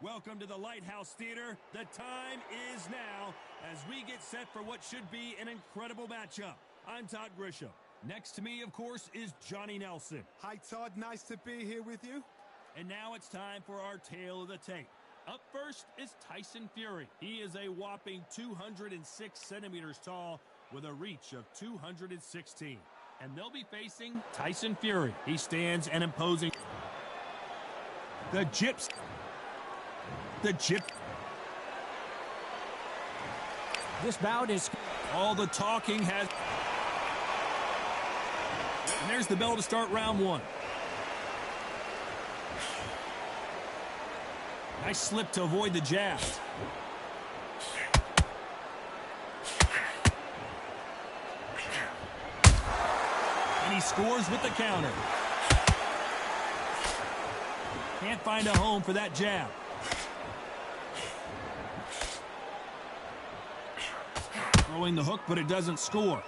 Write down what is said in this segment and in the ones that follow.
Welcome to the Lighthouse Theater. The time is now as we get set for what should be an incredible matchup. I'm Todd Grisham. Next to me, of course, is Johnny Nelson. Hi, Todd. Nice to be here with you. And now it's time for our tale of the tape. Up first is Tyson Fury. He is a whopping 206 centimeters tall with a reach of 216. And they'll be facing Tyson Fury. He stands an imposing... The Gypsy. This bout is... All the talking has... And there's the bell to start round one. Nice slip to avoid the jab. And he scores with the counter. Can't find a home for that jab. Throwing the hook, but it doesn't score.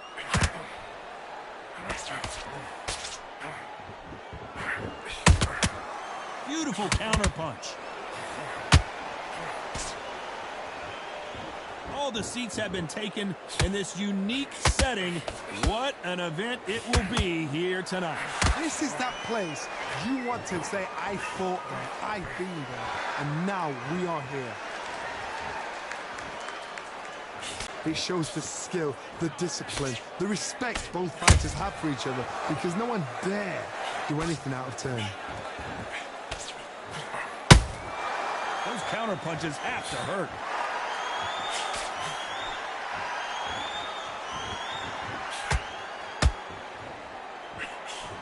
Beautiful counter punch. All the seats have been taken in this unique setting. What an event it will be here tonight. This is that place you want to say, I fought there, I've been there, and now we are here. It shows the skill, the discipline, the respect both fighters have for each other, because no one dare do anything out of turn. Those counter punches have to hurt.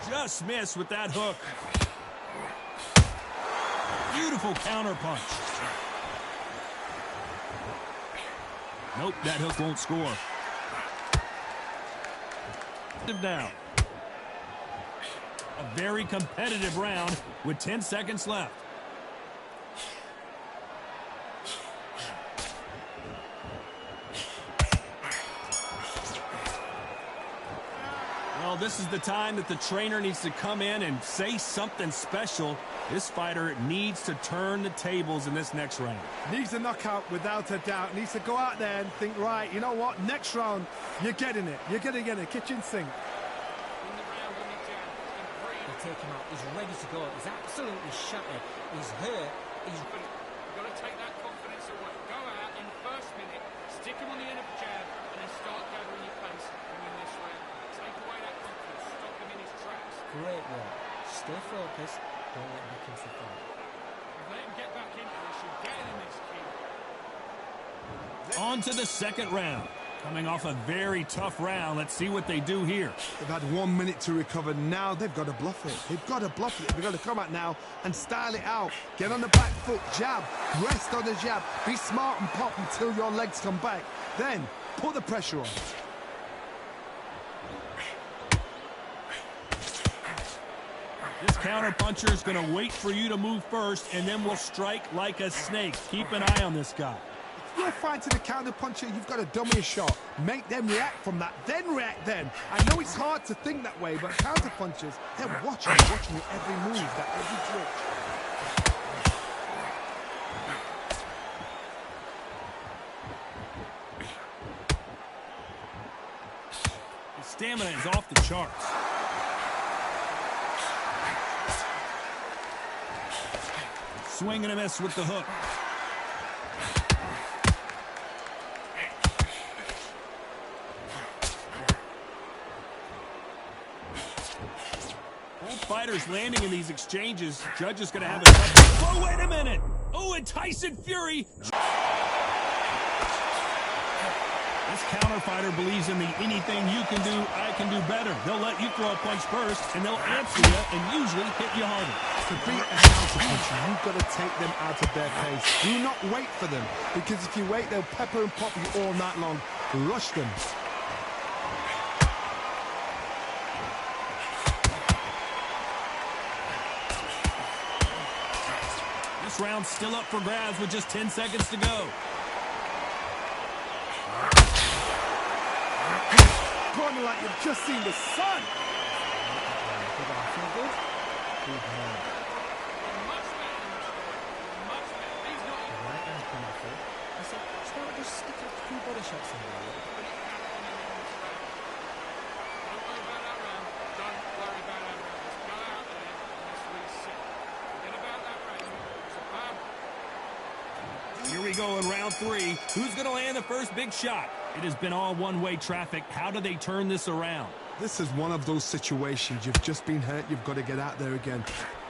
Just missed with that hook. Beautiful counter punch. Nope, that hook won't score. Now, a very competitive round with 10 seconds left. Well, this is the time that the trainer needs to come in and say something special. This fighter needs to turn the tables in this next round. Needs a knockout without a doubt. Needs to go out there and think, right, you know what, next round, you're getting it. You're going to get a kitchen sink. They take him out. He's ready to go. He's absolutely shattered. He's hurt. He's... You've got to take that confidence away. Go out in the first minute, stick him on the end of the jab, and then start gathering your pace and win this round. Take away that confidence. Stop him in his tracks. Great work. Stay focused. Don't let him kiss the fight. Let him get back into this. You're getting in this, kid. On to the second round. Coming off a very tough round. Let's see what they do here. They've had 1 minute to recover. Now they've got to bluff it. They've got to bluff it. They've got to come out now and style it out. Get on the back foot, jab, rest on the jab. Be smart and pop until your legs come back. Then put the pressure on. This counter puncher is going to wait for you to move first, and then will strike like a snake. Keep an eye on this guy. If you're fighting a counter puncher, you've got to dummy a shot. Make them react from that, then react then. I know it's hard to think that way, but counter punchers, they're watching your every move, that every twitch. His stamina is off the charts. Swing and a miss with the hook. Both fighters landing in these exchanges. Judge is going to have a tough... Oh, wait a minute! Oh, and Tyson Fury... This counter fighter believes in the anything you can do, I can do better. They'll let you throw a punch first, and they'll answer you and usually hit you harder. To beat a counter puncher, you've got to take them out of their pace. Do not wait for them, because if you wait, they'll pepper and pop you all night long. Rush them. This round's still up for grabs with just 10 seconds to go. Corner like you've just seen the sun. Much better. These careful. I said, start just stick a few body shots in there. Put it back on the next round. Don't worry about that round. Don't worry about that round. Just go out there and just reset. Forget about that round. It's a bad one. Here we go in round 3. Who's going to land the first big shot? It has been all one-way traffic. How do they turn this around? This is one of those situations. You've just been hurt. You've got to get out there again.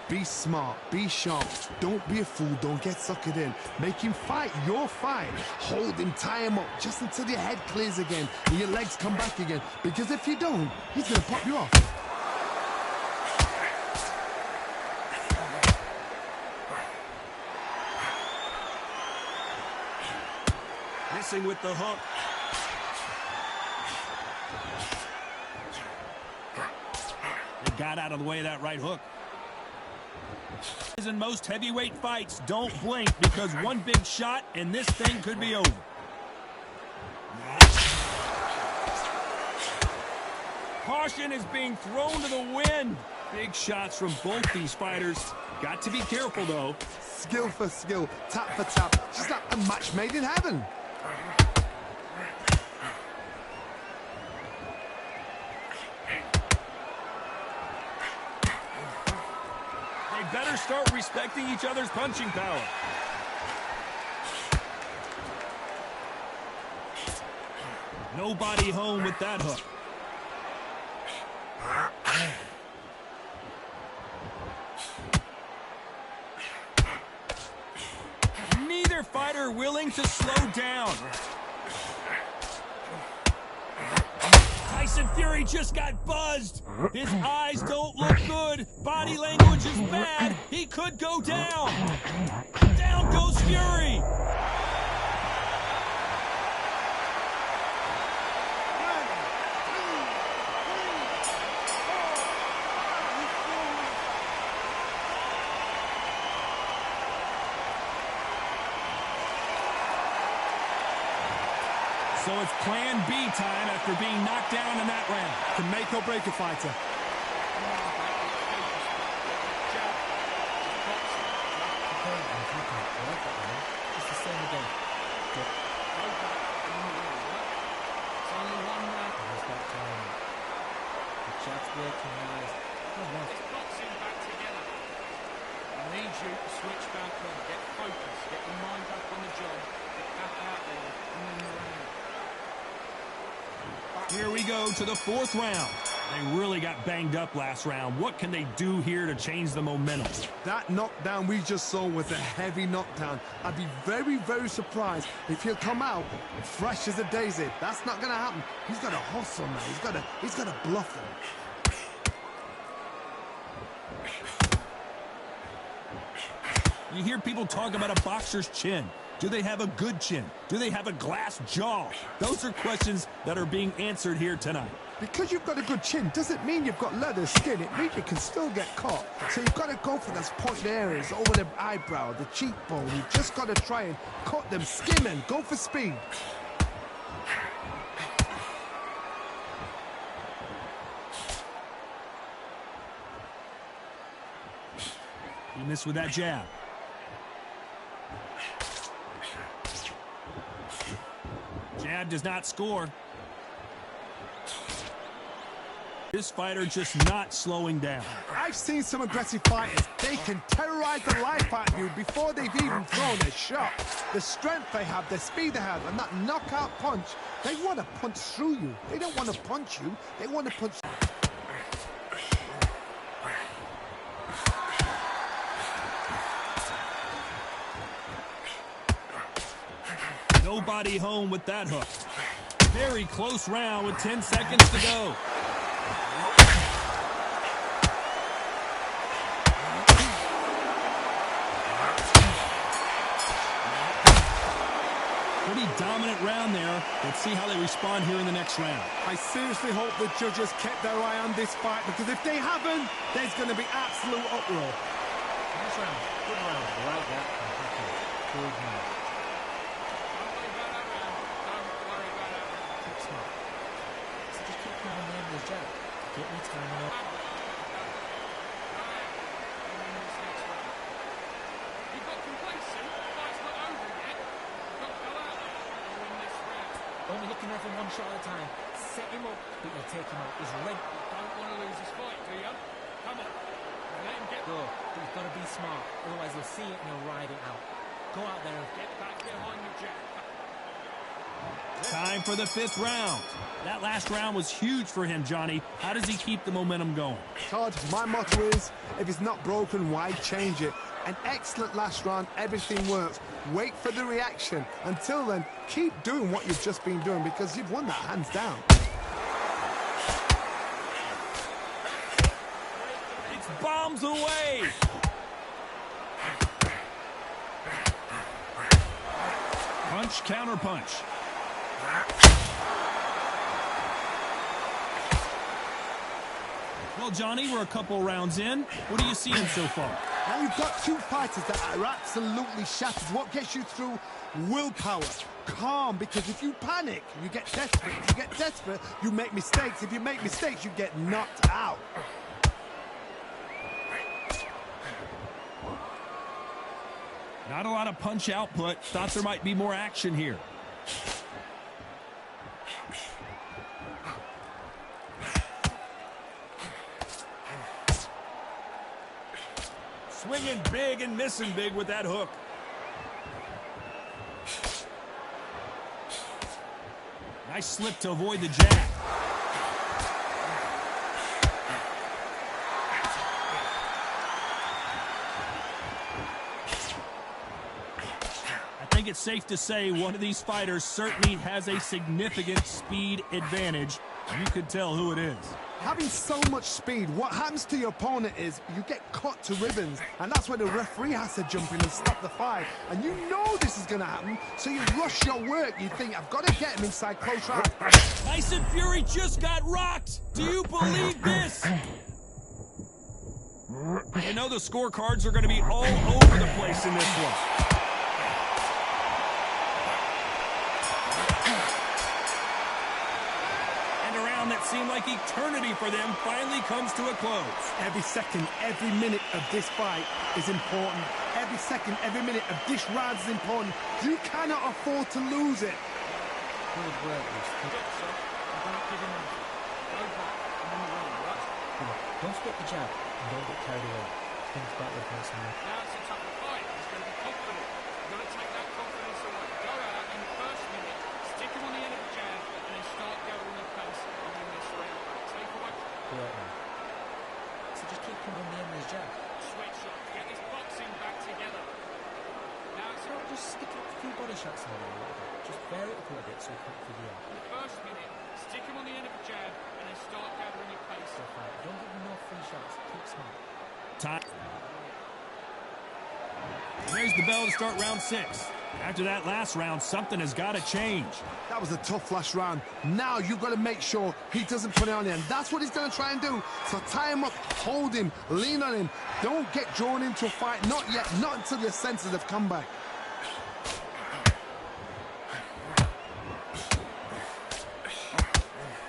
Be smart. Be sharp. Don't be a fool. Don't get suckered in. Make him fight your fight. Hold him. Tie him up just until your head clears again and your legs come back again. Because if you don't, he's going to pop you off. Missing with the hook. They got out of the way of that right hook. As in most heavyweight fights, don't blink because one big shot and this thing could be over. Caution is being thrown to the wind. Big shots from both these fighters. Got to be careful though. Skill for skill, tap for tap. Just like a match made in heaven. They better start respecting each other's punching power. Nobody home with that hook. Neither fighter willing to slow down. Tyson Fury just got buzzed. His eyes don't look good. Body language is bad. He could go down. Down goes Fury. So it's plan B time after being knocked down in that round. Can make or break a fighter. Just the same again. Good. It's only one round. There's that time. The jab's working nice. It's boxing back together. I need you to switch back on. Get focused. Get your mind back on the job. Get back out there and win the round. Here we go to the 4th round. They really got banged up last round. What can they do here to change the momentum? That knockdown we just saw was a heavy knockdown. I'd be very, very surprised if he'll come out fresh as a daisy. That's not going to happen. He's got to hustle now. He's got to bluff him. You hear people talk about a boxer's chin. Do they have a good chin? Do they have a glass jaw? Those are questions that are being answered here tonight. Because you've got a good chin doesn't mean you've got leather skin. It means you can still get caught. So you've got to go for those pointed areas over the eyebrow, the cheekbone. You've just got to try and cut them, skim and go for speed. He missed with that jab. Jab does not score. This fighter just not slowing down. I've seen some aggressive fighters. They can terrorize the life out of you before they've even thrown a shot. The strength they have, the speed they have, and that knockout punch, they want to punch through you. They don't want to punch you. They want to punch. Nobody home with that hook. Very close round with 10 seconds to go. Pretty dominant round there. Let's see how they respond here in the next round. I seriously hope the judges kept their eye on this fight, because if they haven't, there's going to be absolute uproar. Nice round. Good round. I like that. Good round. Get me time up. You got complacent. The fight's not over yet. looking there for one shot at a time. Set him up, but you'll take him out. He's ready. Don't want to lose this fight, do you? Come on. Let him get Go. But you've got to be smart. Otherwise, he'll see it and he'll ride it out. Go out there and Get back behind the jab. Time for the 5th round. That last round was huge for him, Johnny. How does he keep the momentum going? Todd, my motto is, if it's not broken, why change it? An excellent last round, everything works. Wait for the reaction. Until then, keep doing what you've just been doing because you've won that hands down. It's bombs away. Punch, counter punch. Well, Johnny, we're a couple rounds in. What are you seeing so far? Now you've got two fighters that are absolutely shattered. What gets you through? Willpower. Calm, because if you panic, you get desperate. If you get desperate, you make mistakes. If you make mistakes, you get knocked out. Not a lot of punch output. Thought there might be more action here. Swinging big and missing big with that hook. Nice slip to avoid the jab. I think it's safe to say one of these fighters certainly has a significant speed advantage. You could tell who it is. Having so much speed, what happens to your opponent is you get cut to ribbons, and that's where the referee has to jump in and stop the fight. And you know this is going to happen, so you rush your work. You think, I've got to get him inside close round. Tyson Fury just got rocked. Do you believe this? You know the scorecards are going to be all over the place in this one. That seemed like eternity for them finally comes to a close. Every second, every minute of this fight is important. Every second, every minute of this round is important. You cannot afford to lose it. Good work, Don't give him anything. Go back and then run, right? Don't split the jab and don't get carried away. Think about the person there. Now it's a tougher fight. He's going to be confident. You've got to take that confidence away. Go out in the first minute, stick him on the end of the jab, and then start gathering the pace and win this round. Take away. Great, man. So just keep him on the end of his jab. Switch up. Get this boxing back together. Now it's So just stick a few body shots in there a little bit. Just vary it up a little bit so he can't figure out. in the first minute, stick him on the end of the jab, and then start gathering your pace. Don't give him no free shots. Keep smart. Time. There's the bell to start round 6. After that last round, something has got to change. That was a tough last round. Now you've got to make sure he doesn't put it on you, and that's what he's going to try and do. So tie him up, hold him, lean on him. Don't get drawn into a fight. Not yet. Not until your senses have come back.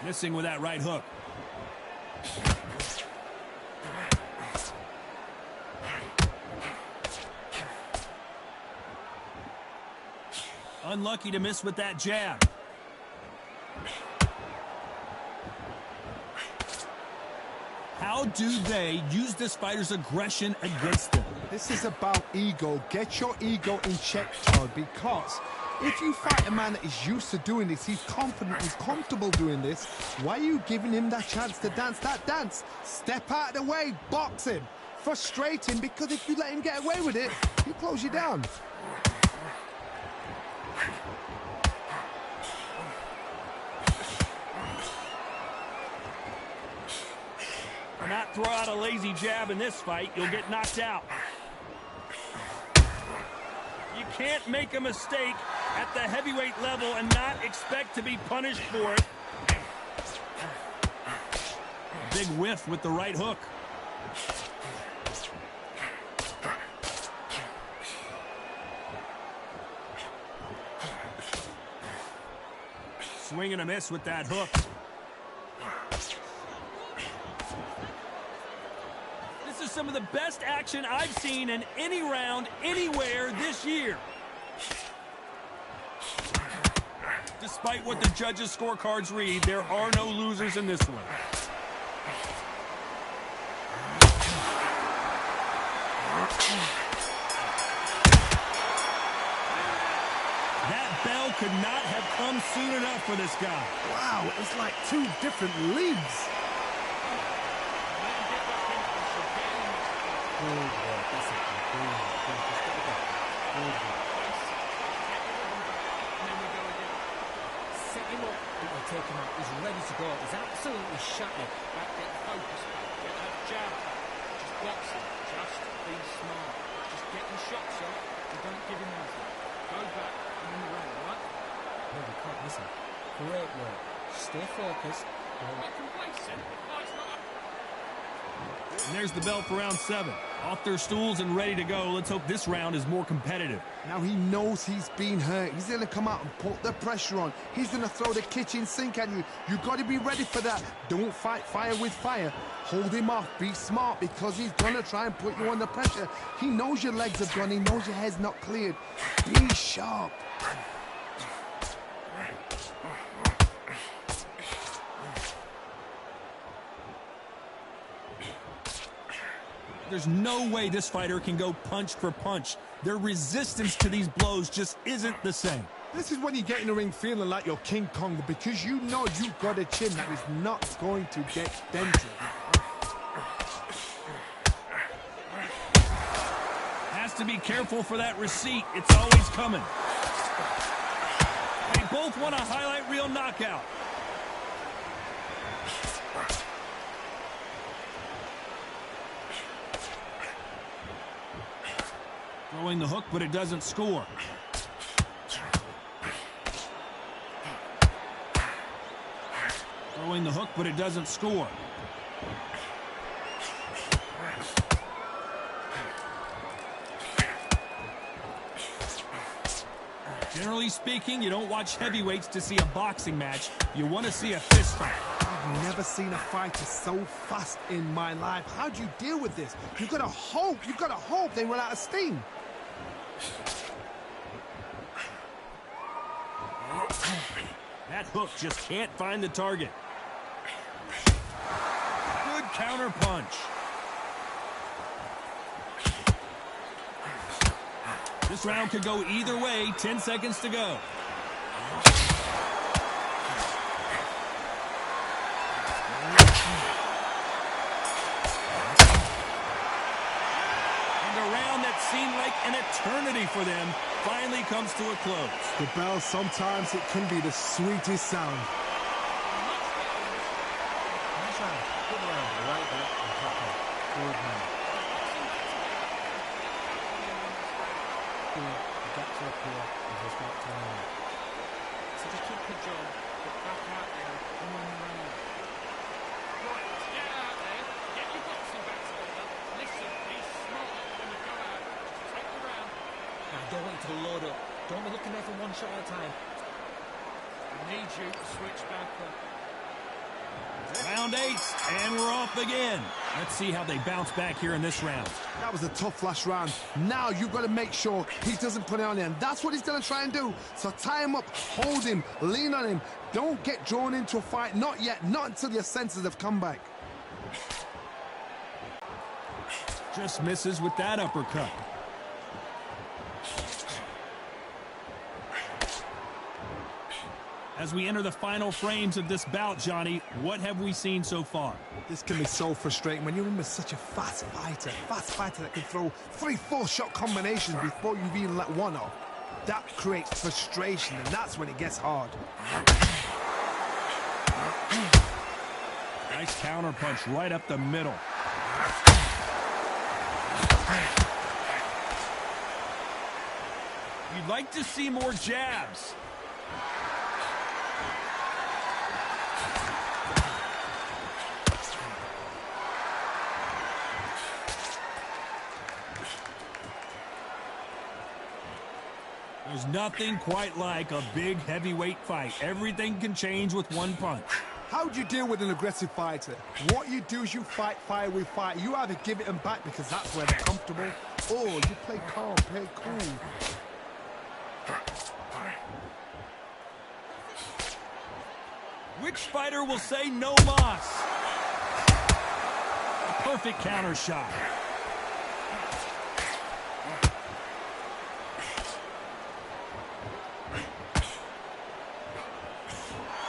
Missing with that right hook. Unlucky to miss with that jab. How do they use this fighter's aggression against them? This is about ego. Get your ego in check, Todd, because if you fight a man that is used to doing this, he's confident, he's comfortable doing this, why are you giving him that chance to dance that dance? Step out of the way, box him. Frustrate him, because if you let him get away with it, he'll close you down. Do not throw out a lazy jab in this fight. You'll get knocked out. You can't make a mistake at the heavyweight level and not expect to be punished for it. Big whiff with the right hook. Swing and a miss with that hook. This is some of the best action I've seen in any round, anywhere this year. Despite what the judges' scorecards read, there are no losers in this one. That bell could not have come soon enough for this guy. Wow, it's like two different leagues. Set him up, it'll take him out. He's ready to go. He's absolutely shattered. Back, get focus back. Get that jab. Just boxing. Just be smart. Just get your shots up and don't give him anything. Go back and win the round, right? No, we can't miss him. Great work. Stay focused. Not complacent. The fight's not up. And there's the bell for round 7. Off their stools and ready to go. Let's hope this round is more competitive. Now he knows he's been hurt. He's going to come out and put the pressure on. He's going to throw the kitchen sink at you. You've got to be ready for that. Don't fight fire with fire. Hold him off. Be smart because he's going to try and put you under pressure. He knows your legs have gone. He knows your head's not cleared. Be sharp. There's no way this fighter can go punch for punch. Their resistance to these blows just isn't the same. This is when you get in the ring feeling like you're King Kong because you know you've got a chin that is not going to get dented. Has to be careful for that receipt. It's always coming. They both want a highlight reel knockout. Throwing the hook, but it doesn't score. Throwing the hook, but it doesn't score. Generally speaking, you don't watch heavyweights to see a boxing match. You want to see a fist fight. I've never seen a fighter so fast in my life. How do you deal with this? You've got to hope. You've got to hope they run out of steam. That hook just can't find the target. Good counter punch. This round could go either way. 10 seconds to go. And a round that seemed like an eternity for them finally comes to a close. The bell, sometimes it can be the sweetest sound. Nice round. Good round. Right back and top head. Good man. Get to up here and just back to line. So just keep the job, get back out there, and win the round. Right, get out there, get your boxing back together. Listen, be smart when you go out. Just take the round. Now, don't wait to load up. Don't be looking there for one shot at a time. I need you to switch back up. Round 8, and we're off again. Let's see how they bounce back here in this round. That was a tough last round. Now you've got to make sure he doesn't put it on you, and that's what he's going to try and do. So tie him up, hold him, lean on him. Don't get drawn into a fight. Not yet. Not until your senses have come back. Just misses with that uppercut. As we enter the final frames of this bout, Johnny, what have we seen so far? This can be so frustrating when you're in with such a fast fighter that can throw 3-4 shot combinations before you've even let one off. That creates frustration, and that's when it gets hard. Nice counter punch right up the middle. You'd like to see more jabs. There's nothing quite like a big heavyweight fight. Everything can change with one punch. How do you deal with an aggressive fighter? What you do is you fight fire with fire. You either give it them back because that's where they're comfortable, or you play calm, play cool. Which fighter will say no mas? A perfect counter shot.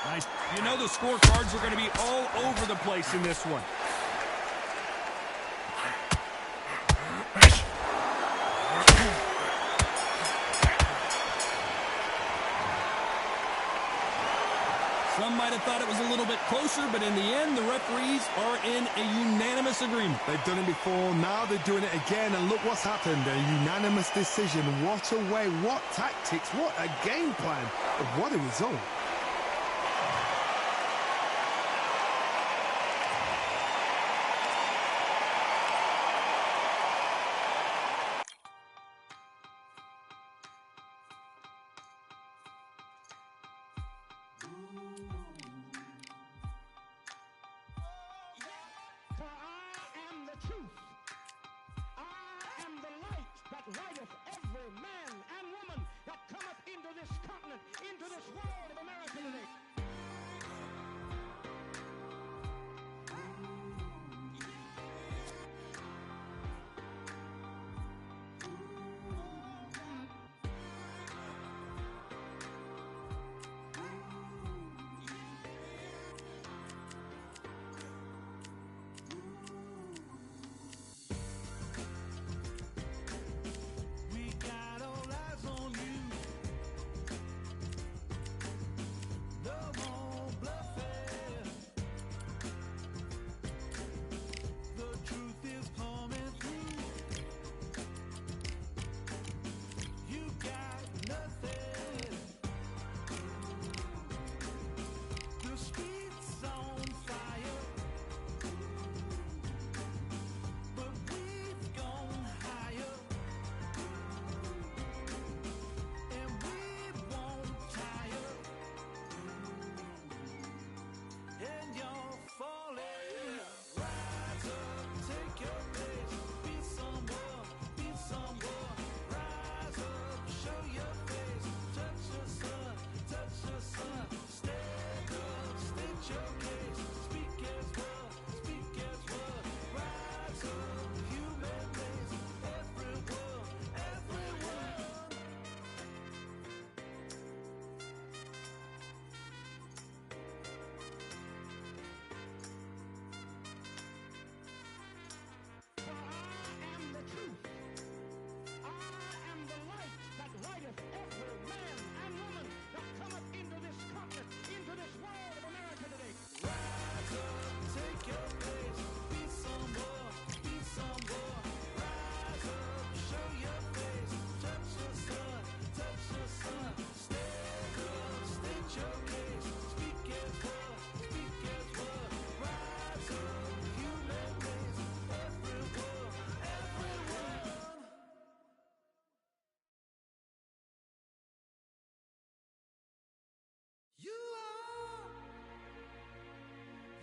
Nice. You know the scorecards are going to be all over the place in this one. Some might have thought it was a little bit closer, but in the end, the referees are in a unanimous agreement. They've done it before, now they're doing it again, and look what's happened. A unanimous decision. What a way, what tactics, what a game plan. What a result. For I am the truth. I am the light that lighteth every man and woman that cometh into this continent, into this world of America today.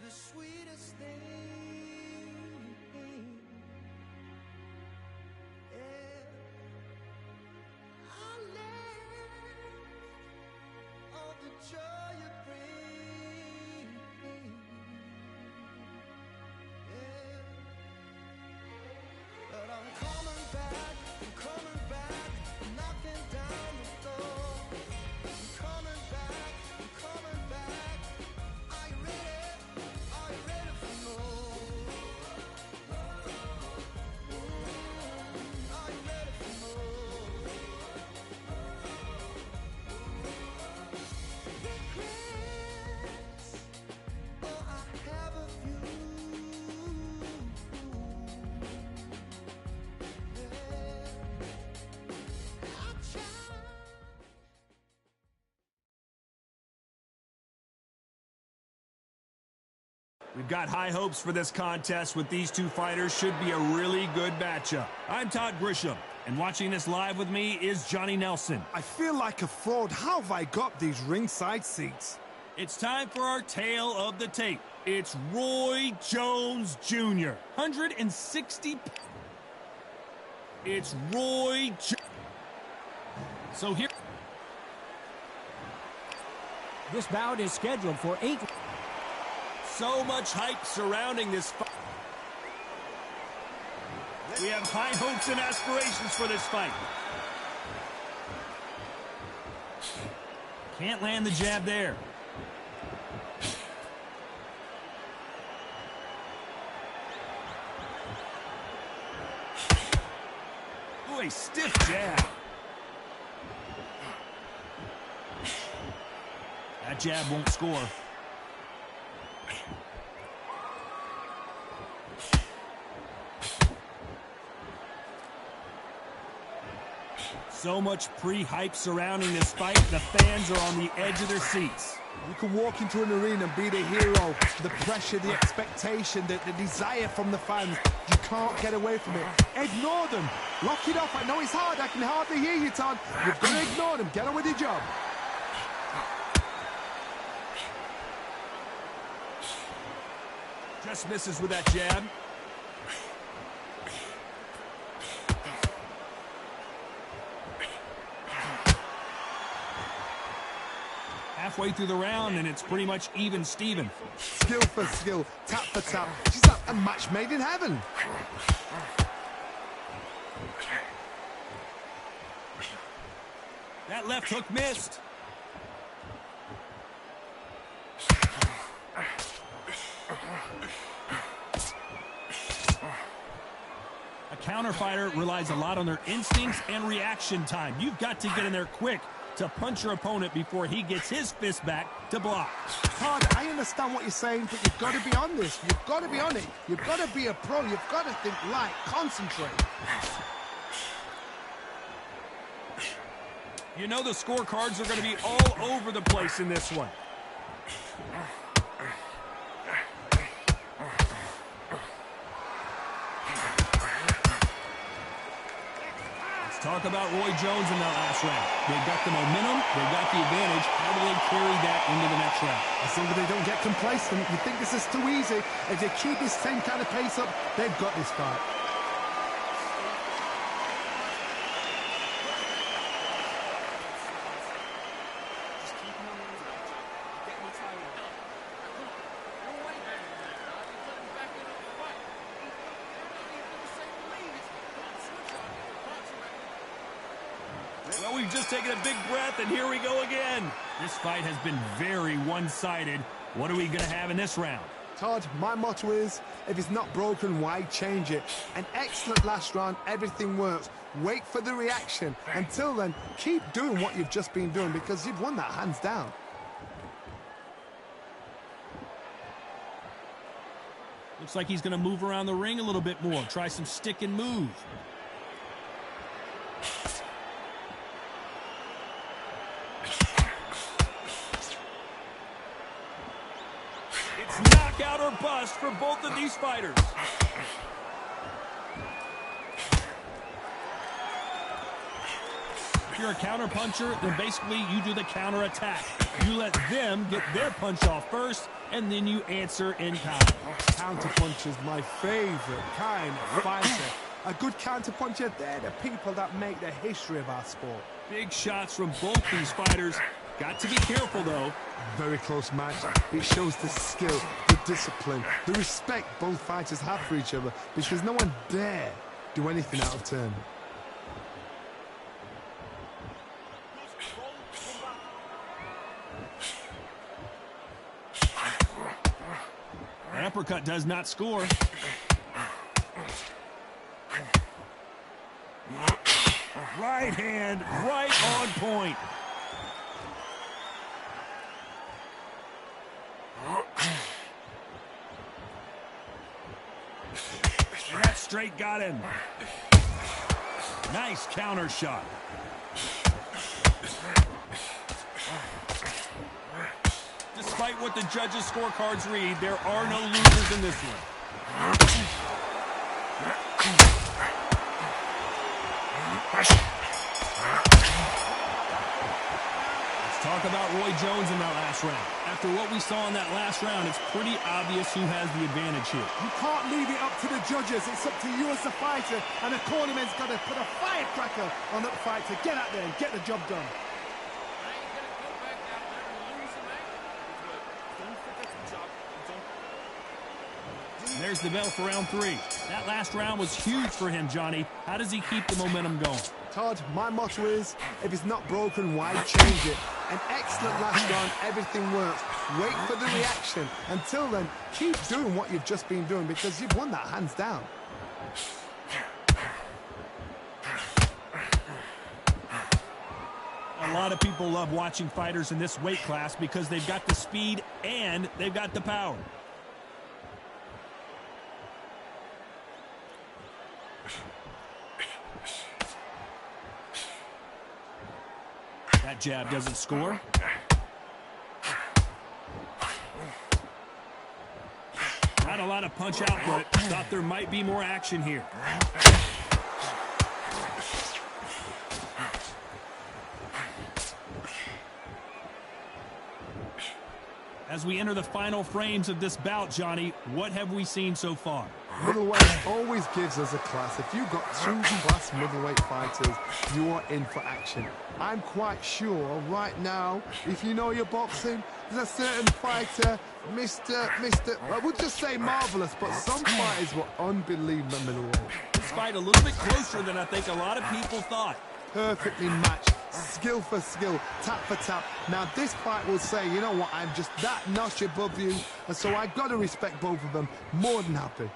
The sweetest thing, yeah. I live all the joy you bring, yeah. But I'm coming back, knocking down the door. I'm coming back. Are you ready for more? Are you ready for more? Regrets, oh, I have a few. Yeah, I tried. We've got high hopes for this contest with these two fighters. Should be a really good matchup. I'm Todd Grisham, and watching this live with me is Johnny Nelson. I feel like a fraud. How have I got these ringside seats? It's time for our tale of the tape. It's Roy Jones Jr. 160. It's Roy Jones. So here. This bout is scheduled for 8. So much hype surrounding this fight. We have high hopes and aspirations for this fight. Can't land the jab there. Ooh, a stiff jab. That jab won't score. So much pre-hype surrounding this fight. The fans are on the edge of their seats. You can walk into an arena and be the hero. The pressure, the expectation, the desire from the fans. You can't get away from it. Ignore them. Lock it off. I know it's hard. I can hardly hear you, Todd. You've got to ignore them. Get on with your job. Just misses with that jab. Halfway through the round, and it's pretty much even Steven. Skill for skill, tap for tap. She's like a match made in heaven. That left hook missed. A counter fighter relies a lot on their instincts and reaction time. You've got to get in there quick to punch your opponent before he gets his fist back to block. Todd, I understand what you're saying, but you've got to be on this. You've got to be on it. You've got to be a pro. You've got to think light, concentrate. You know the scorecards are going to be all over the place in this one. Talk about Roy Jones in that last round. They've got the momentum, they've got the advantage. How do they carry that into the next round? As long as they don't get complacent, you think this is too easy. If they keep this same kind of pace up, they've got this fight. Well, we've just taken a big breath, and here we go again. This fight has been very one-sided. What are we going to have in this round? Todd, my motto is, if it's not broken, why change it? An excellent last round, everything works. Wait for the reaction. Until then, keep doing what you've just been doing because you've won that hands down. Looks like he's going to move around the ring a little bit more. Try some stick and move. It's knockout or bust for both of these fighters. If you're a counter puncher, then basically you do the counter attack. You let them get their punch off first, and then you answer in kind. Counter punch is my favorite kind of fighter. A good counter puncher, they're the people that make the history of our sport. Big shots from both these fighters. Got to be careful, though. Very close match. It shows the skill, the discipline, the respect both fighters have for each other because no one dare do anything out of turn. An uppercut does not score. Right hand, right on point. And that straight got him. Nice counter shot. Despite what the judges' scorecards read, there are no losers in this one. Let's talk about Roy Jones in that last round. After what we saw in that last round, it's pretty obvious who has the advantage here. You can't leave it up to the judges. It's up to you as the fighter, and the cornerman's got to put a firecracker on that fight to get out there and get the job done. I ain't gonna go back out there and lose a match. But don't forget the job. Don't There's the bell for round 3. That last round was huge for him, Johnny. How does he keep the momentum going? Todd, my motto is, if it's not broken, why change it? An excellent last round, everything works. Wait for the reaction. Until then, keep doing what you've just been doing because you've won that hands down. A lot of people love watching fighters in this weight class because they've got the speed and they've got the power. That jab doesn't score. Not a lot of punch output. Thought there might be more action here. As we enter the final frames of this bout, Johnny, what have we seen so far? Middleweight always gives us a class. If you've got 2 class middleweight fighters, you are in for action. I'm quite sure right now, if you know your boxing, there's a certain fighter, I would just say marvelous, but some fighters were unbelievable at middleweight. This fight a little bit closer than I think a lot of people thought. Perfectly matched, skill for skill, tap for tap. Now this fight will say, you know what, I'm just that notch above you, and so I've got to respect both of them. More than happy.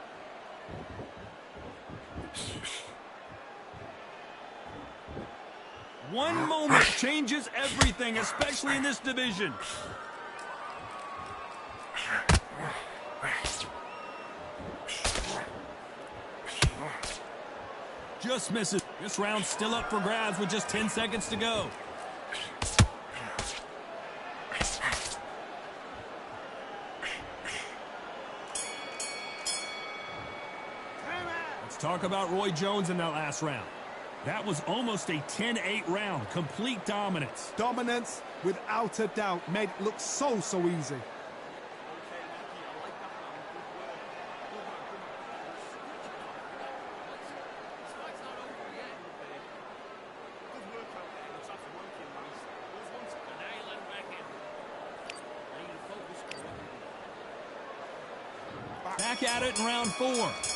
One moment changes everything, especially in this division. Just misses. This round's still up for grabs with just 10 seconds to go. Let's talk about Roy Jones in that last round. That was almost a 10-8 round. Complete dominance. Dominance, without a doubt, made it look so easy. Back at it in round 4.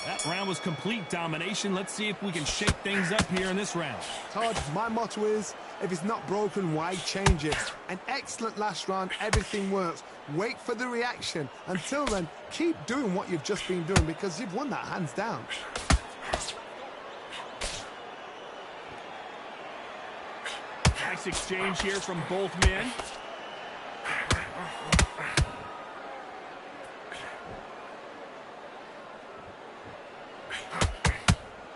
That round was complete domination. Let's see if we can shake things up here in this round. Todd, my motto is, if it's not broken, why change it? An excellent last round, everything works. Wait for the reaction. Until then, keep doing what you've just been doing because you've won that hands down. Nice exchange here from both men.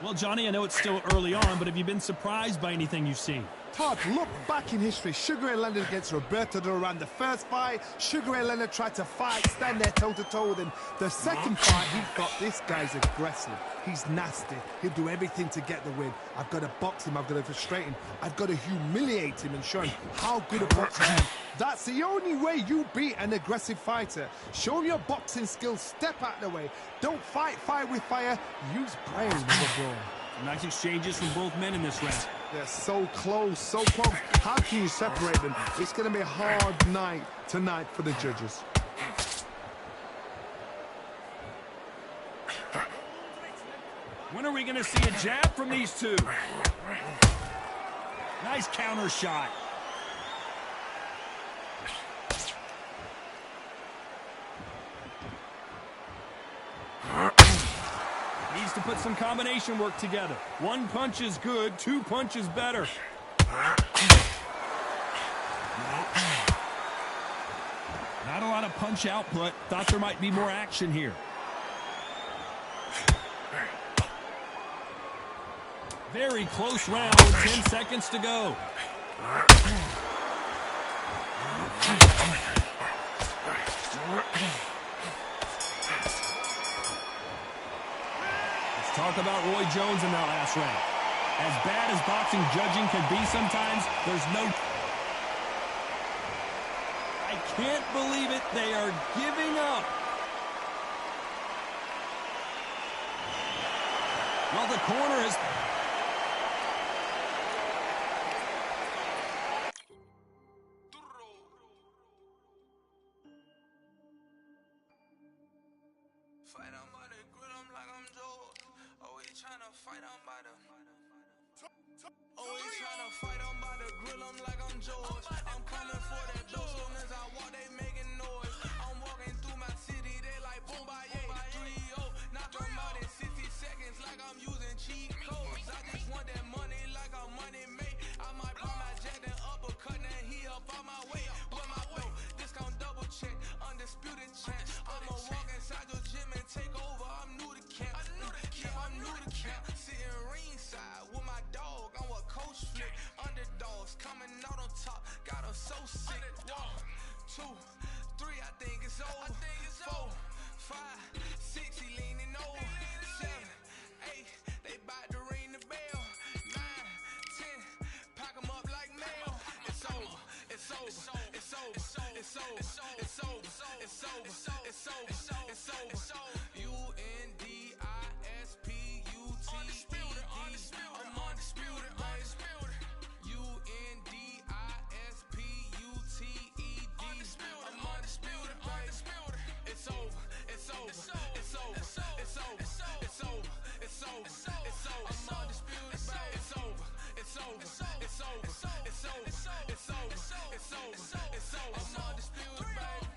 Well, Johnny, I know it's still early on, but have you been surprised by anything you've seen? Todd, look back in history. Sugar Ray Leonard against Roberto Duran. The first fight, Sugar Ray Leonard tried to fight, stand there toe-to-toe with him. The second fight, he thought, this guy's aggressive. He's nasty. He'll do everything to get the win. I've got to box him. I've got to frustrate him. I've got to humiliate him and show him how good a boxer I am. That's the only way you beat an aggressive fighter. Show him your boxing skills. Step out of the way. Don't fight fire with fire. Use brain overall. Nice exchanges from both men in this round. They're so close, so close. How can you separate them? It's going to be a hard night tonight for the judges. When are we going to see a jab from these two? Nice counter shot. Needs to put some combination work together. One punch is good, 2 punches better. Not a lot of punch output. Thought there might be more action here. Very close round with 10 seconds to go. Let's talk about Roy Jones in that last round. As bad as boxing judging can be sometimes, there's no... I can't believe it. They are giving up. Well, the corner is... Fight on money. kill them like I'm George. I'm coming for that dough, soon as I walk, they making noise. I'm walking through my city, they like boom, bye, 3-0. Knock them out in 60 seconds like I'm using cheat codes. I just want that money like I'm money made. I might pop my jack and uppercut, and he up on my way. With my dough, discount double check, undisputed champ. I'ma walk inside your gym and take over. I'm new to camp. Yeah, I'm new to camp. Sitting ringside with my dog on what coach flick. Underdogs coming out on top, got them so sick. 1, 2, 3, I think it's over. 4, 5, 6, he leaning over. 7, 8, they bout to ring the bell. 9, 10, pack 'em up like mail. It's over, it's over, it's over, it's over, it's over, it's over, it's over, it's over, it's over. UNDISPUTED. I'm undisputed, undisputed. UNDISPUTED. I'm undisputed, undisputed. It's over, it's over, it's over, it's over, it's over, it's over, it's over, it's over. I'm undisputed, it's over, it's over, it's over, it's over, it's over, it's over, it's over. I'm undisputed, baby.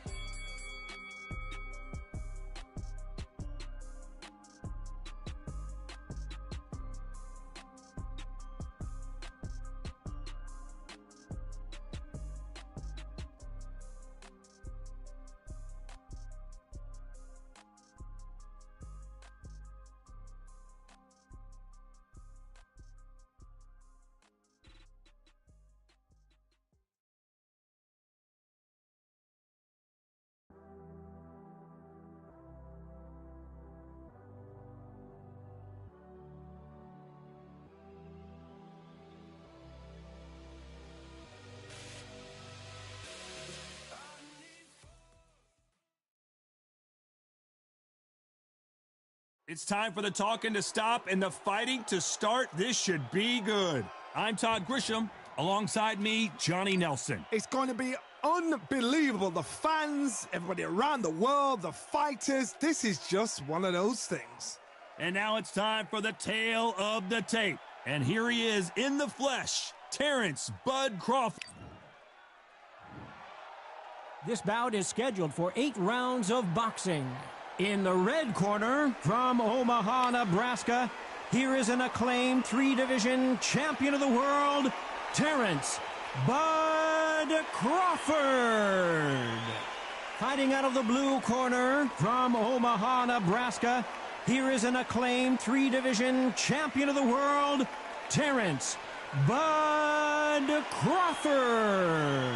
It's time for the talking to stop and the fighting to start. This should be good. I'm Todd Grisham. Alongside me, Johnny Nelson. It's going to be unbelievable. The fans, everybody around the world, the fighters. This is just one of those things. And now it's time for the tale of the tape. And here he is in the flesh, Terrence Bud Crawford. This bout is scheduled for 8 rounds of boxing. In the red corner, from Omaha, Nebraska, here is an acclaimed 3-division champion of the world, Terrence Bud Crawford. Fighting out of the blue corner, from Omaha, Nebraska, here is an acclaimed 3-division champion of the world, Terrence Bud Crawford.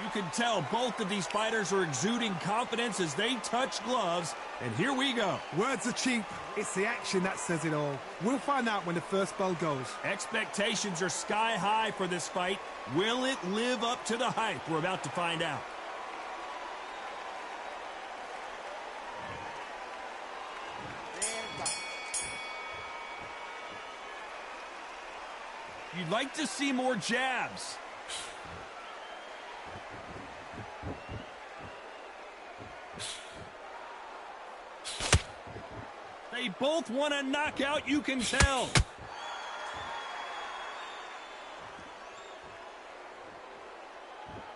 You can tell both of these fighters are exuding confidence as they touch gloves. And here we go. Words are cheap. It's the action that says it all. We'll find out when the first bell goes. Expectations are sky high for this fight. Will it live up to the hype? We're about to find out. You'd like to see more jabs. They both want a knockout, you can tell.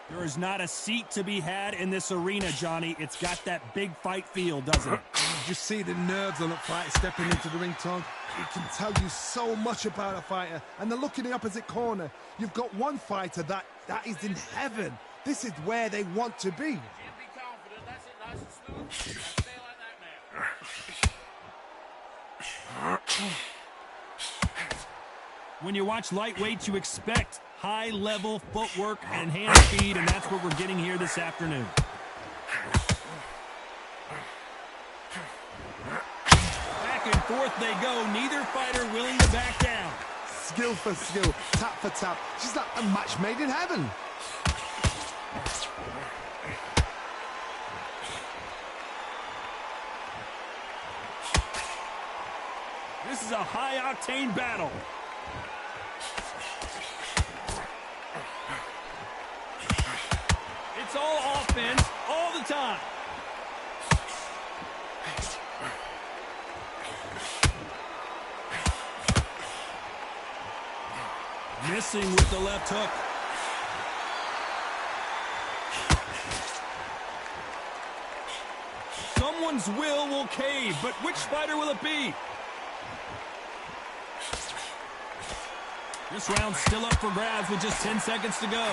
There is not a seat to be had in this arena, Johnny. It's got that big fight feel, doesn't it? You see the nerves on a fighter stepping into the ring, Tom. It can tell you so much about a fighter. And the look in the opposite corner, you've got one fighter that is in heaven. This is where they want to be. Be confident. That's it. Nice and smooth. Stay like that now. When you watch lightweights, you expect high-level footwork and hand speed, and that's what we're getting here this afternoon. Back and forth they go, neither fighter willing to back down. Skill for skill, tap for tap. She's like a match made in heaven. This is a high-octane battle. It's all offense all the time. missing with the left hook. Someone's will cave, but which fighter will it be? This round's still up for grabs with just 10 seconds to go.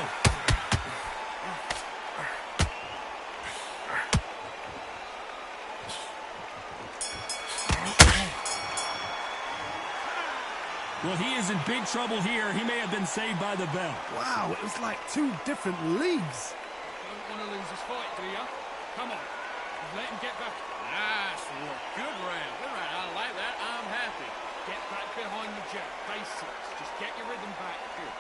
Well, he is in big trouble here. He may have been saved by the bell. Wow, it was like two different leagues. Don't want to lose this fight, do you? Come on. Let him get back. Nice work. Good round. Good round. I like that. I'm happy. Get back behind the jab. Basics. Just get your rhythm back. Good.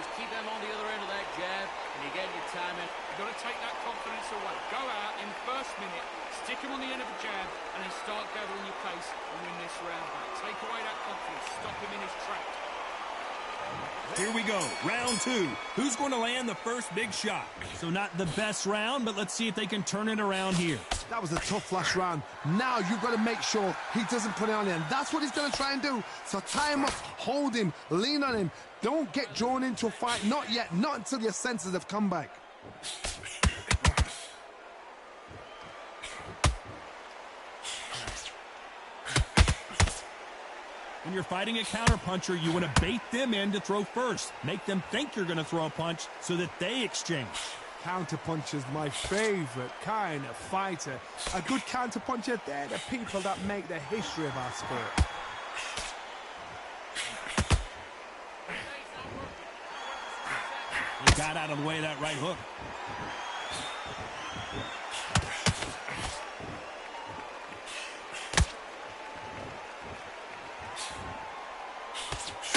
Just keep them on the other end of that jab, and you get your timing. You've got to take that confidence away. Go out in the first minute, stick him on the end of the jab, and then start gathering your pace and win this round back. Take away that confidence. Stop him in his track. Here we go, round 2. Who's going to land the first big shot? So not the best round, but let's see if they can turn it around here. That was a tough last round. Now you've got to make sure he doesn't put it on him. That's what he's going to try and do. So tie him up, hold him, lean on him. Don't get drawn into a fight. Not yet. Not until your senses have come back. When you're fighting a counterpuncher, you want to bait them in to throw first. Make them think you're going to throw a punch so that they exchange. Counterpuncher's my favorite kind of fighter. A good counterpuncher, they're the people that make the history of our sport. He got out of the way of that right hook.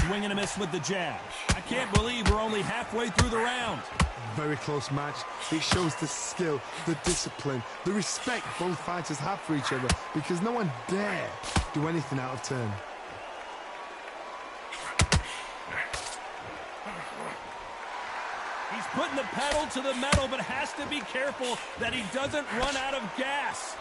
Swing and a miss with the jab. I can't believe we're only halfway through the round. Very close match. It shows the skill, the discipline, the respect both fighters have for each other, because no one dare do anything out of turn. He's putting the pedal to the metal, but has to be careful that he doesn't run out of gas.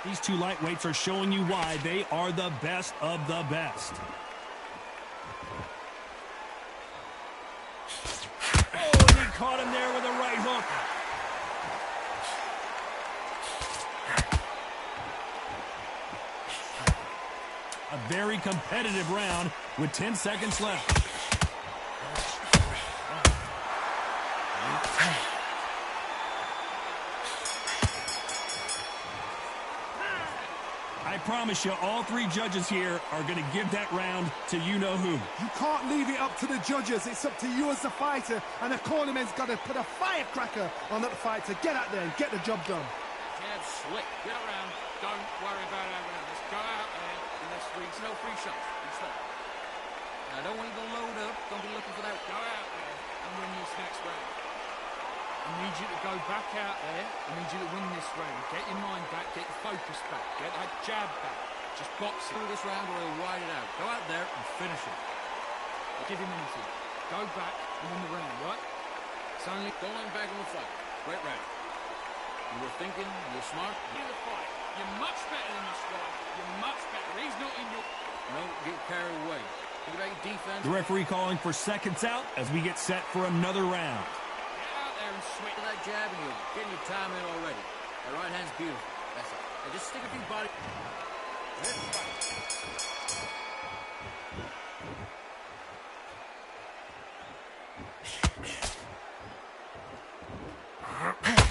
These two lightweights are showing you why they are the best of the best. Oh, and he caught him there with a right hook. A very competitive round with 10 seconds left. I promise you, all three judges here are going to give that round to you-know-who. You can't leave it up to the judges. It's up to you as the fighter, and the cornerman's got to put a firecracker on that fight to get out there and get the job done. Jab slick. Get around. Don't worry about it around. Just go out there in this week's No free shots. Be slow. Now, don't want you to load up. Don't be looking for that. Go out there and win this next round. I need you to go back out there. I need you to win this round. Get your mind back. Get your focus back. Get that jab back. Just box it. Through this round or he'll ride it out. Go out there and finish it. Give him anything. Go back and win the round, right? It's only... Don't let him back in the fight. Great round. You were thinking, you were smart. in the fight. You're much better than this guy. You're much better. He's not in your... Don't get carried away. Think about your defense. The referee calling for seconds out as we get set for another round. Get out there and swing. That jab and you're getting your time in already. That right hand's beautiful. That's it. Now just stick a few body...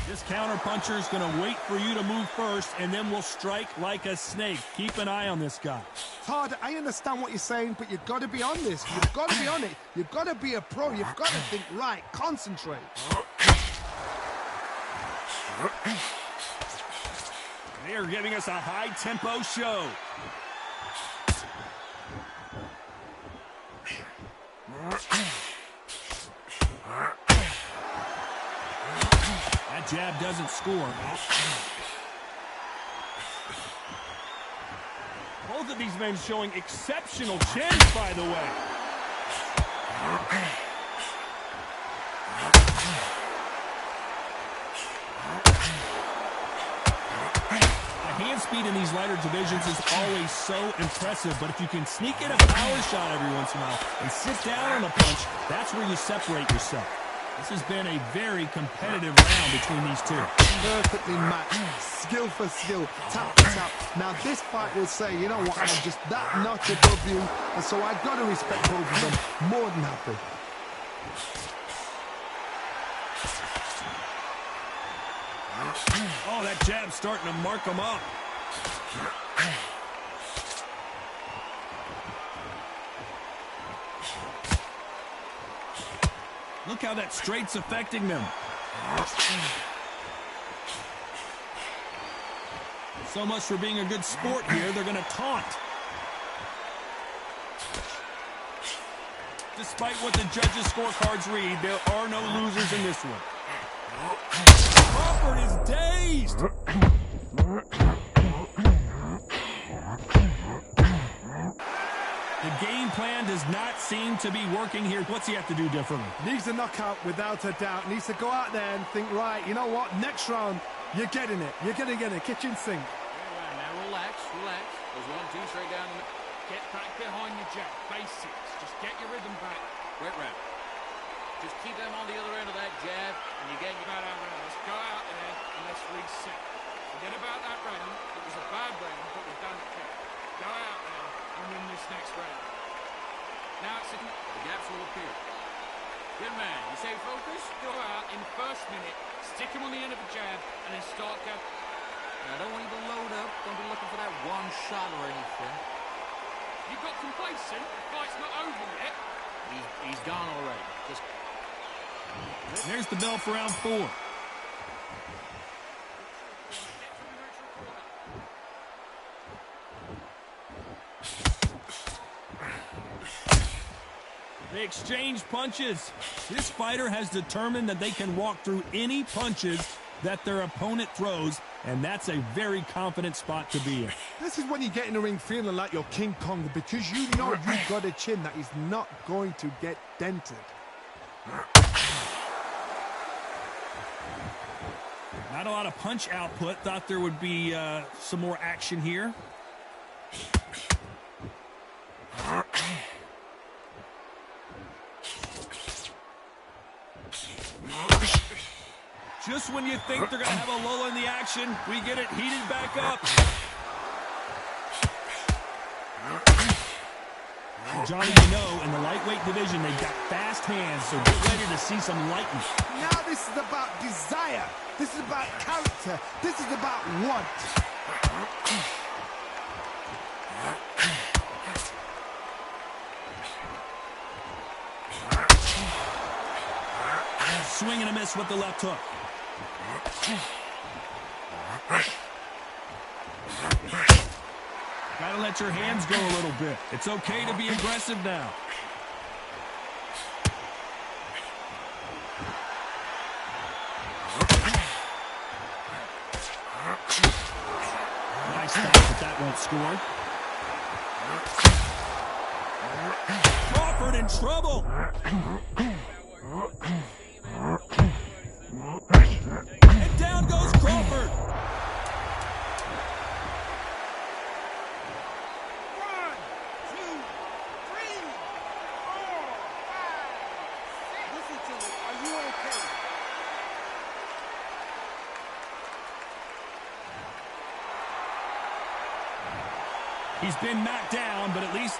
This counterpuncher is going to wait for you to move first, and then will strike like a snake. Keep an eye on this guy. Todd, I understand what you're saying, but you've got to be on this. You've got to be on it. You've got to be a pro. You've got to think right. Concentrate. They are giving us a high-tempo show. That jab doesn't score. Both of these men showing exceptional chins, by the way. in these lighter divisions is always so impressive, but if you can sneak in a power shot every once in a while and sit down on a punch, that's where you separate yourself. This has been a very competitive round between these two. Perfectly matched, skill for skill, tap for tap. Now this fight will say, you know what, I'm just that notch above you, and so I've got to respect both of them more than happy. Oh, that jab's starting to mark him up. Look how that straight's affecting them. So much for being a good sport here. They're going to taunt. Despite what the judges' scorecards read, there are no losers in this one. Crawford is dazed. The game plan does not seem to be working here. What's he have to do differently? Needs a knockout without a doubt. Needs to go out there and think, right, you know what, next round, you're getting it. You're going to get it. Kitchen sink. Now relax. There's 1, 2, straight down the middle. Get back behind your jab. Basics. Just get your rhythm back. Great round. Just keep them on the other end of that jab, and you get About our round. Let's go out there and let's reset. Forget about that round. It was a bad round, but we've done it. Go out there and win this next round. Now it's the gaps will appear. Good man. You say focus? Go out in the first minute, stick him on the end of the jab, and then start going. Now, I don't want you to load up. Don't be looking for that one shot or anything. You got complacent. The fight's not over yet. He's gone already. Just... There's the bell for round 4. They exchange punches. This fighter has determined that they can walk through any punches that their opponent throws, and that's a very confident spot to be in. This is when you get in the ring feeling like you're King Kong, because you know you've got a chin that is not going to get dented. Not a lot of punch output. Thought there would be some more action here. Just when you think they're going to have a lull in the action, we get it heated back up. Johnny, you know, in the lightweight division, they've got fast hands, so get ready to see some lightning. Now this is about desire. This is about character. This is about want. Swing and a miss with the left hook. Gotta let your hands go a little bit. It's okay to be aggressive now. Nice stop, but that won't score. Crawford in trouble. And down goes Crawford. 1, 2, 3, 4, 5, 6. Listen to me. Are you okay? He's been knocked down, but at least...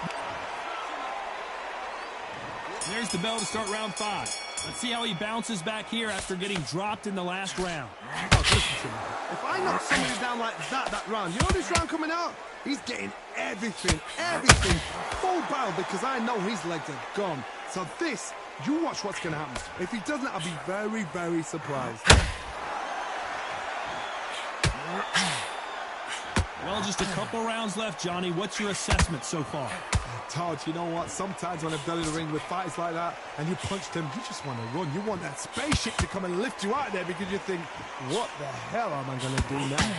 There's the bell to start round 5. Let's see how he bounces back here after getting dropped in the last round. Oh, listen to me. If I knock somebody down like that round, you know this round coming out? He's getting everything, full barrel, because I know his legs are gone. So this, you watch what's going to happen. If he doesn't, I'll be very, very surprised. Well, just a couple rounds left, Johnny. What's your assessment so far? Todd, you know what? Sometimes when I've done in the ring with fighters like that and you punch them, you just want to run. You want that spaceship to come and lift you out of there because you think, what the hell am I going to do now?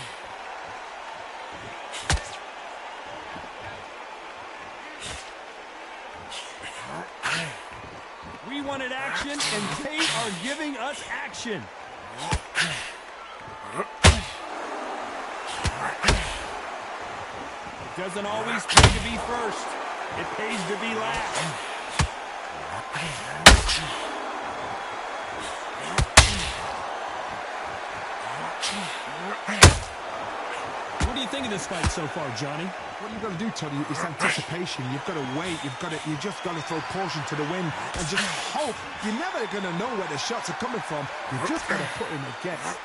We wanted action, and they are giving us action. doesn't always pay to be first. It pays to be last. What do you think of this fight so far, Johnny? What you've got to do, Tony, is anticipation. You've got to wait. You just got to throw caution to the wind and just hope. You're never going to know where the shots are coming from. You've just got to put in a guess.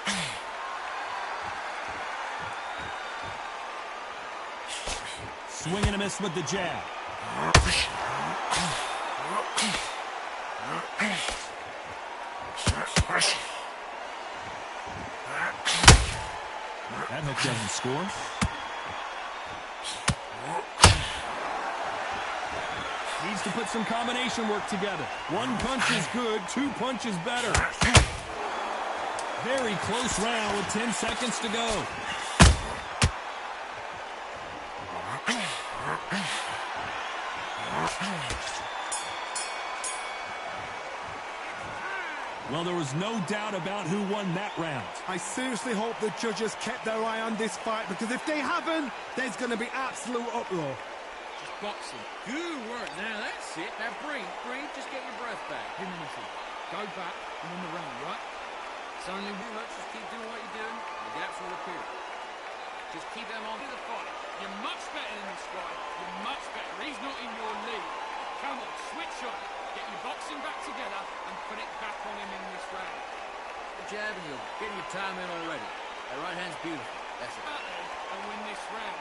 Swing and a miss with the jab. That hook doesn't score. Needs to put some combination work together. One punch is good, two punches better. Very close round with 10 seconds to go. Well, there was no doubt about who won that round. I seriously hope the judges kept their eye on this fight, because if they haven't, there's going to be absolute uproar. Just boxing. Good work. Now that's it. Now breathe. Just get your breath back. Humility. Go back and win the round, right? It's only works. Just keep doing what you're doing. The gaps will appear. Just keep them on. Do the fight. You're much better than this guy. You're much better. He's not in your league. Come on, switch on. Get your boxing back together and put it back on him in this round. The jab and you're getting your time in already. That right hand's beautiful. That's it. Out there and win this round.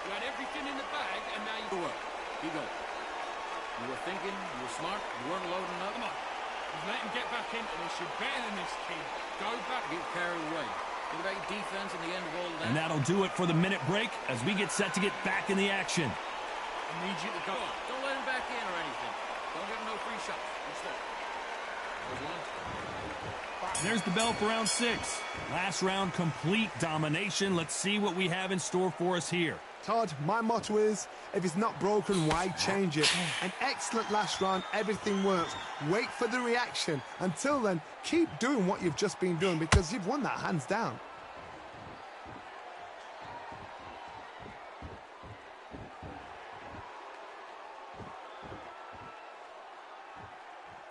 You had everything in the bag and now you... Good work. Keep going. You were thinking, you were smart, you weren't loading up. Come on. You let him get back into this. You're better than this, kid. Go back. Get carried away. Think about your defense at the end of all of that. And that'll do it for the minute break as we get set to get back in the action. I need you to go on. Don't let him back in or anything. Don't give him no free shots. Be slow. There's one. There's the bell for round 6. Last round, complete domination. Let's see what we have in store for us here. Todd, my motto is, if it's not broken, why change it? An excellent last round, everything works. Wait for the reaction. Until then, keep doing what you've just been doing, because you've won that hands down.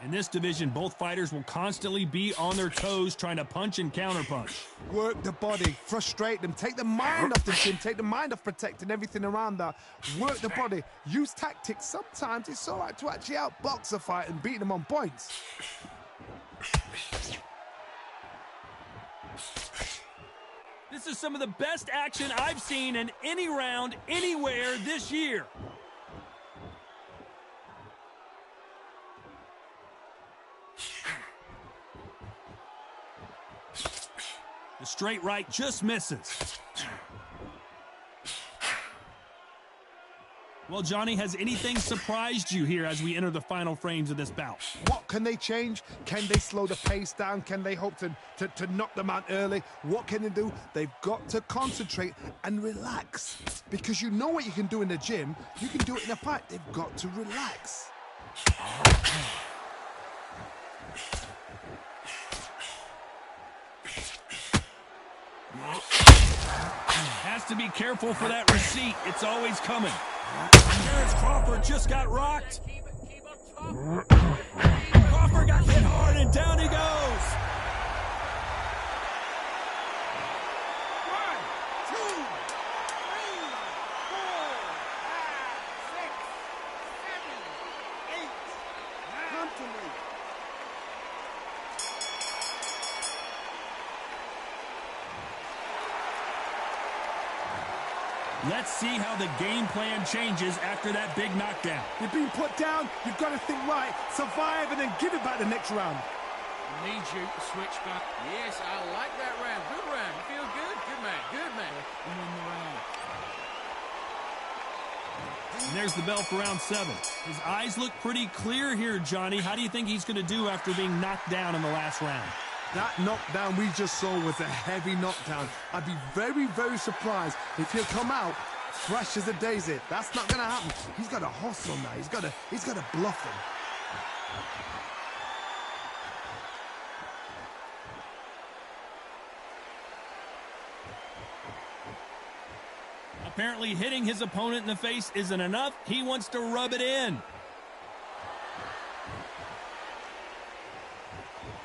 In this division, both fighters will constantly be on their toes trying to punch and counterpunch. Work the body, frustrate them, take the mind off the gym, take the mind off protecting everything around that. Work the body, use tactics. Sometimes it's all right to actually outbox a fight and beat them on points. This is some of the best action I've seen in any round, anywhere this year. The straight right just misses. Well, Johnny, has anything surprised you here as we enter the final frames of this bout? What can they change? Can they slow the pace down? Can they hope to knock them out early? What can they do? They've got to concentrate and relax. Because you know what you can do in the gym, you can do it in a fight. They've got to relax. Has to be careful for that receipt. It's always coming. There's Crawford, just got rocked. Crawford got hit hard, and down he goes. 1, 2, 3, 4, 5, 6, 7, 8. Come to me. Let's see how the game plan changes after that big knockdown. You've been put down, you've got to think right, survive, and then give it back the next round. I need you to switch back. Yes, I like that round. Good round. You feel good? Good man. Good man. And win the round. And there's the bell for round 7. His eyes look pretty clear here, Johnny. How do you think he's going to do after being knocked down in the last round? That knockdown we just saw was a heavy knockdown. I'd be very, very surprised if he'll come out fresh as a daisy. That's not going to happen. He's got to hustle now. He's got to bluff him. Apparently hitting his opponent in the face isn't enough. He wants to rub it in.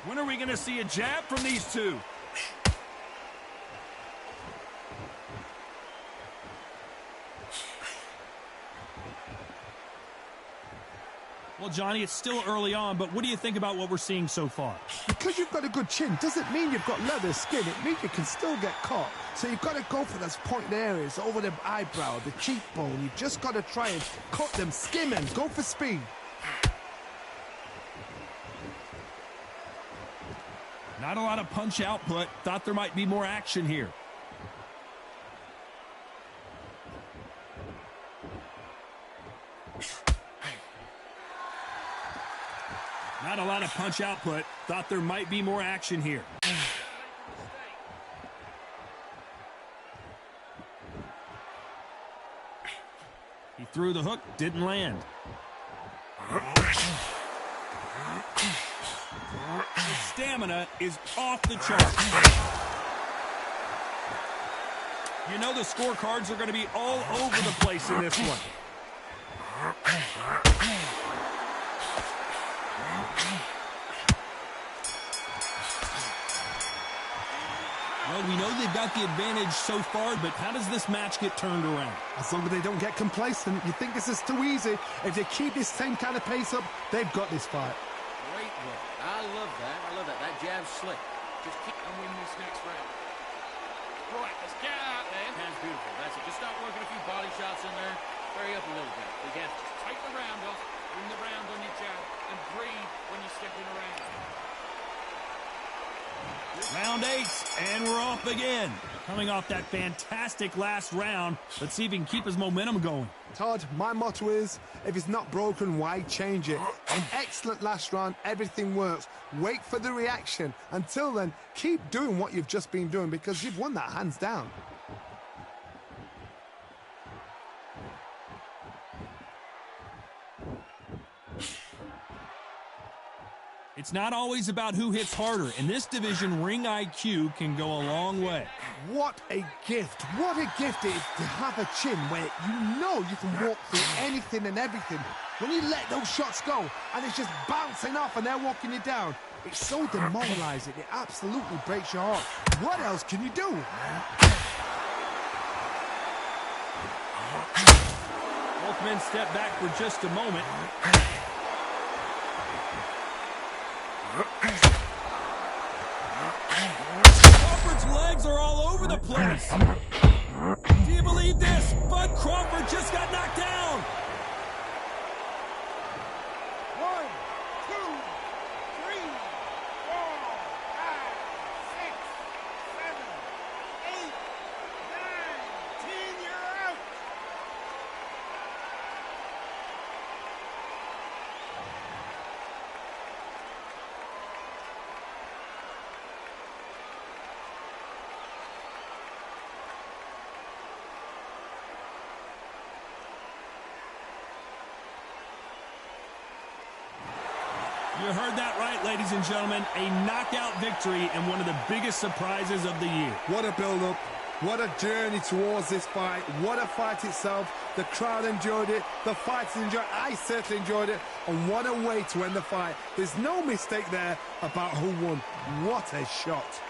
When are we going to see a jab from these two? Well, Johnny, it's still early on, but what do you think about what we're seeing so far? Because you've got a good chin doesn't mean you've got leather skin. It means you can still get caught. So you've got to go for those pointed areas, over the eyebrow, the cheekbone. You've just got to try and cut them, skim them, go for speed. Not a lot of punch output. Thought there might be more action here. Not a lot of punch output. Thought there might be more action here. He threw the hook, didn't land. His stamina is off the charts. You know the scorecards are going to be all over the place in this one. Well, we know they've got the advantage so far, but how does this match get turned around? As long as they don't get complacent, you think this is too easy. If they keep this same kind of pace up, they've got this fight. Great work. I love that. I love that. That jab's slick. Just keep and win this next round. Right, let's get out there. Hands beautiful. That's it. Just start working a few body shots in there. Hurry up a little bit. Again. Take the round off, bring the round on your jab, and breathe when you're stepping around. Round 8, and we're off again. Coming off that fantastic last round, let's see if he can keep his momentum going. Todd, my motto is, if it's not broken, why change it? An excellent last round, everything works. Wait for the reaction. Until then, keep doing what you've just been doing because you've won that hands down. It's not always about who hits harder. In this division, ring IQ can go a long way. What a gift. What a gift it is to have a chin where you know you can walk through anything and everything. When you let those shots go and it's just bouncing off and they're walking you down, it's so demoralizing. It absolutely breaks your heart. What else can you do? Both men step back for just a moment. Crawford's legs are all over the place. Do you believe this? Bud Crawford just got knocked down. 1, 2, 3, 4, 5, 6, 7, 8, 9, 10, you're out. You heard that right, ladies and gentlemen. A knockout victory and one of the biggest surprises of the year. What a build-up. What a journey towards this fight. What a fight itself. The crowd enjoyed it. The fighters enjoyed it. I certainly enjoyed it. And what a way to end the fight. There's no mistake there about who won. What a shot.